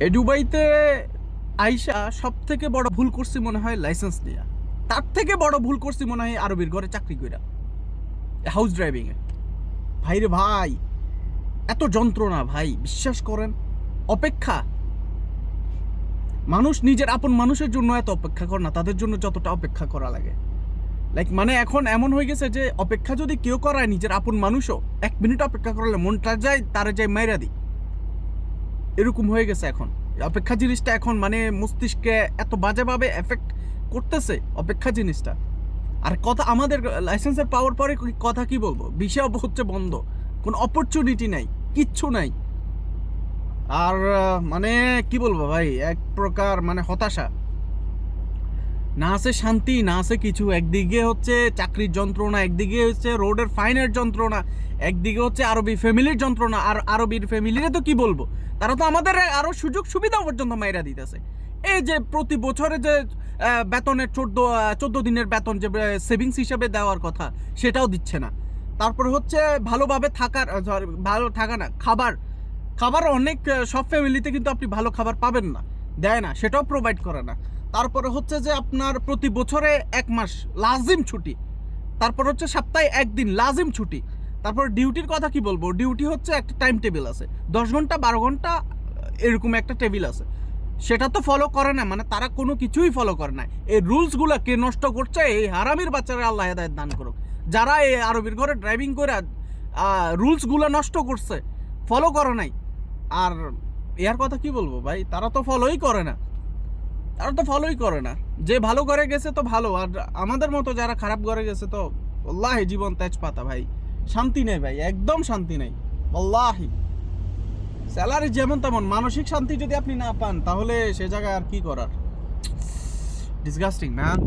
এই দুবাইতে আইসা সব থেকে বড় ভুল করছি মনে হয় লাইসেন্স নিয়ে। তার থেকে বড় ভুল করছি মনে হয় আরবির ঘরে চাকরি কইরা হাউস ড্রাইভিং এ। ভাই রে ভাই, এত যন্ত্রণা ভাই, বিশ্বাস করেন। অপেক্ষা, মানুষ নিজের আপন মানুষের জন্য এত অপেক্ষা করে না, তাদের জন্য যতটা অপেক্ষা করা লাগে। লাইক মানে এখন এমন হয়ে গেছে যে অপেক্ষা যদি কেউ করায় নিজের আপন মানুষও 1 মিনিট অপেক্ষা করলে মনটা যায় তারে যায় মাইরা দিই, এরকম হয়ে গেছে এখন। অপেক্ষা জিনিসটা এখন মানে মস্তিষ্কে এত বাজেভাবে এফেক্ট করতেছে অপেক্ষা জিনিসটা। আর কথা আমাদের লাইসেন্সের পাওয়ার পরে কথা কি বলবো, বিষয় হচ্ছে বন্ধ, কোনো অপরচুনিটি নাই, কিচ্ছু নাই। আর মানে কি বলবো ভাই, এক প্রকার মানে হতাশা, না আছে শান্তি, না আছে কিছু। একদিকে হচ্ছে চাকরির যন্ত্রণা, একদিকে হচ্ছে রোডের ফাইনের যন্ত্রণা, একদিকে হচ্ছে আরবি ফ্যামিলির যন্ত্রণা। আর আরবির ফ্যামিলিরে তো কি বলবো, তারা তো আমাদের আরো সুযোগ সুবিধা পর্যন্ত মাইরা দিতেছে। এই যে প্রতি বছরে যে বেতনের 14 দিনের বেতন যে সেভিংস হিসাবে দেওয়ার কথা, সেটাও দিচ্ছে না। তারপরে হচ্ছে ভালোভাবে থাকার ভালো থাকা না, খাবার খাবার অনেক সব ফ্যামিলিতে কিন্তু আপনি ভালো খাবার পাবেন না, দেয় না, সেটাও প্রোভাইড করে না। তারপরে হচ্ছে যে আপনার প্রতি বছরে 1 মাস লাজিম ছুটি, তারপর হচ্ছে সপ্তাহে 1 দিন লাজিম ছুটি। তারপর ডিউটির কথা কি বলবো, ডিউটি হচ্ছে একটা টাইম টেবিল আছে, 10 ঘন্টা 12 ঘন্টা এরকম একটা টেবিল আছে, সেটা তো ফলো করে না। মানে তারা কোনো কিছুই ফলো করে না। এই রুলসগুলো কে নষ্ট করছে, এই হারামির বাচ্চারা আল্লাহ হেদায়েত দান করুক, যারা এই আরবির ঘরে ড্রাইভিং করে রুলসগুলো নষ্ট করছে, ফলো করে নাই। আর এর কথা কি বলবো ভাই, তারা তো ফলোই করে না, তারা তো ফলোই করে না। যে ভালো করে গেছে তো ভালো, আর আমাদের মতো যারা খারাপ করে গেছে তো আল্লাহি জীবন তেজপাতা ভাই, শান্তি নেই ভাই, একদম শান্তি নেই আল্লাহি। স্যালারি যেমন তেমন, মানসিক শান্তি যদি আপনি না পান তাহলে সে জায়গায় আর কি করার। Disgusting man.